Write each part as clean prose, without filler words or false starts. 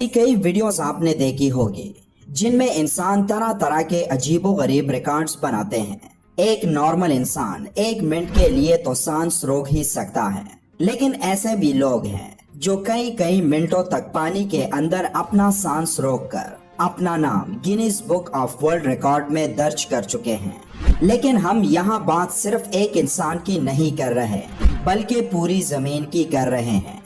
कई वीडियोस आपने देखी होगी जिनमें इंसान तरह तरह के अजीबोगरीब रिकॉर्ड्स बनाते हैं। एक नॉर्मल इंसान 1 मिनट के लिए तो सांस रोक ही सकता है, लेकिन ऐसे भी लोग हैं जो कई मिनटों तक पानी के अंदर अपना सांस रोककर अपना नाम Guinness book of world record में दर्ज कर चुके हैं। लेकिन हम यहाँ बात सिर्फ एक इंसान की नहीं कर रहे, बल्कि पूरी जमीन की कर रहे हैं।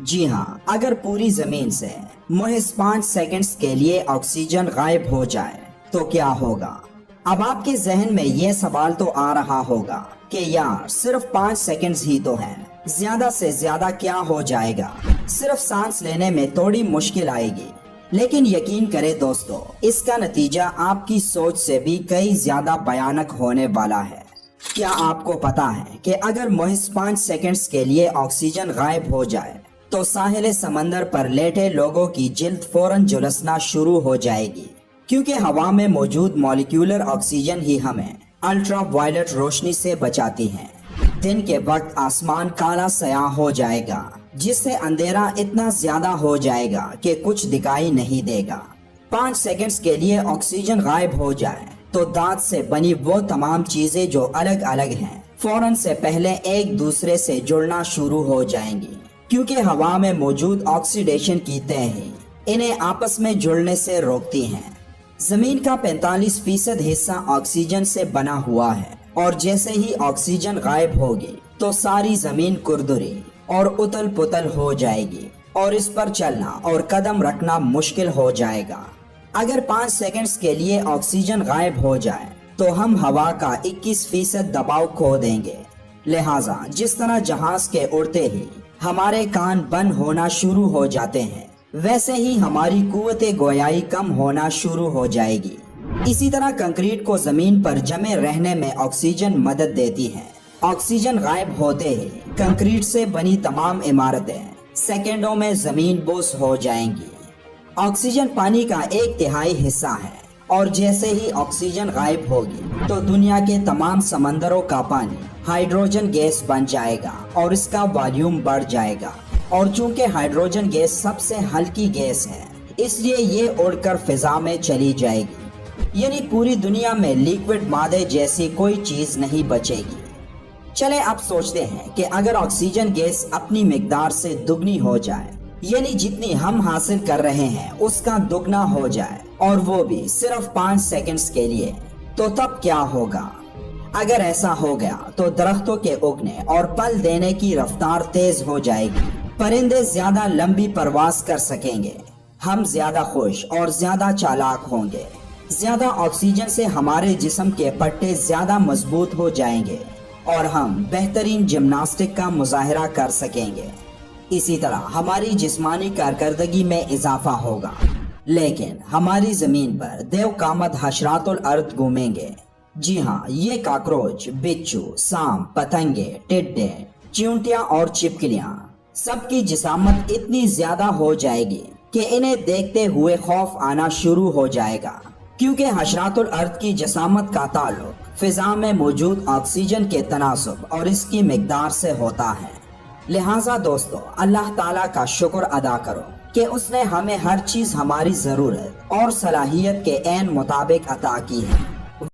जी हाँ, अगर पूरी जमीन से महज 5 सेकंड्स के लिए ऑक्सीजन गायब हो जाए तो क्या होगा? अब आपके जहन में ये सवाल तो आ रहा होगा कि यार सिर्फ 5 सेकंड्स ही तो हैं, ज्यादा से ज्यादा क्या हो जाएगा, सिर्फ सांस लेने में थोड़ी मुश्किल आएगी। लेकिन यकीन करें दोस्तों, इसका नतीजा आपकी सोच से भी कई ज्यादा भयानक होने वाला है। क्या आपको पता है कि अगर महज 5 सेकंड्स के लिए ऑक्सीजन गायब हो जाए तो साहिल समंदर पर लेटे लोगों की जिल्द फौरन झुलसना शुरू हो जाएगी, क्योंकि हवा में मौजूद मॉलिक्यूलर ऑक्सीजन ही हमें अल्ट्रा वायलेट रोशनी से बचाती है। दिन के वक्त आसमान काला स्याह हो जाएगा, जिससे अंधेरा इतना ज्यादा हो जाएगा कि कुछ दिखाई नहीं देगा। 5 सेकंड्स के लिए ऑक्सीजन गायब हो जाए तो दांत से बनी वो तमाम चीजें जो अलग अलग हैं फौरन से पहले एक दूसरे से जुड़ना शुरू हो जाएंगी, क्योंकि हवा में मौजूद ऑक्सीडेशन की तह ही इन्हें आपस में जुड़ने से रोकती हैं। जमीन का 45% हिस्सा ऑक्सीजन से बना हुआ है, और जैसे ही ऑक्सीजन गायब होगी तो सारी जमीन कुरदुरी और उतल पुतल हो जाएगी और इस पर चलना और कदम रखना मुश्किल हो जाएगा। अगर 5 सेकंड्स के लिए ऑक्सीजन गायब हो जाए तो हम हवा का 21% दबाव खो देंगे। लिहाजा जिस तरह जहाज के उड़ते ही हमारे कान बंद होना शुरू हो जाते हैं, वैसे ही हमारी कुव्वते गोयाई कम होना शुरू हो जाएगी। इसी तरह कंक्रीट को जमीन पर जमे रहने में ऑक्सीजन मदद देती है। ऑक्सीजन गायब होते ही कंक्रीट से बनी तमाम इमारतें सेकंडों में जमीन बोस हो जाएंगी। ऑक्सीजन पानी का 1/3 हिस्सा है, और जैसे ही ऑक्सीजन गायब होगी तो दुनिया के तमाम समंदरों का पानी हाइड्रोजन गैस बन जाएगा और इसका वॉल्यूम बढ़ जाएगा। और चूंकि हाइड्रोजन गैस सबसे हल्की गैस है, इसलिए ये उड़कर फिजा में चली जाएगी, यानी पूरी दुनिया में लिक्विड मादे जैसी कोई चीज नहीं बचेगी। चले अब सोचते हैं कि अगर ऑक्सीजन गैस अपनी मिकदार से दुगनी हो जाए, यानी जितनी हम हासिल कर रहे हैं उसका दुगना हो जाए, और वो भी सिर्फ 5 सेकंड्स के लिए, तो तब क्या होगा? अगर ऐसा हो गया तो दरख्तों के उगने और पल देने की रफ्तार तेज हो जाएगी, परिंदे ज्यादा लंबी परवास कर सकेंगे, हम ज्यादा खुश और ज्यादा चालाक होंगे, ज्यादा ऑक्सीजन से हमारे जिस्म के पट्टे ज्यादा मजबूत हो जाएंगे और हम बेहतरीन जिम्नास्टिक का मुजाहरा कर सकेंगे। इसी तरह हमारी जिस्मानी कारकर्दगी में इजाफा होगा। लेकिन हमारी जमीन पर देवकामद हशरातुल अर्द घूमेंगे। जी हाँ, ये काकरोच, बिच्छू, सांप, पतंगे, टिड्डे, चींटियां और छिपकलियां, सबकी जिसामत इतनी ज्यादा हो जाएगी कि इन्हें देखते हुए खौफ आना शुरू हो जाएगा, क्योंकि हशरातुल अर्द की जिसामत का ताल्लुक फिजा में मौजूद ऑक्सीजन के तनासुब और इसकी मिकदार से होता है। लिहाजा दोस्तों, अल्लाह ताला का शुक्र अदा करो कि उसने हमें हर चीज हमारी जरूरत और सलाहियत के ऐन मुताबिक अता की है।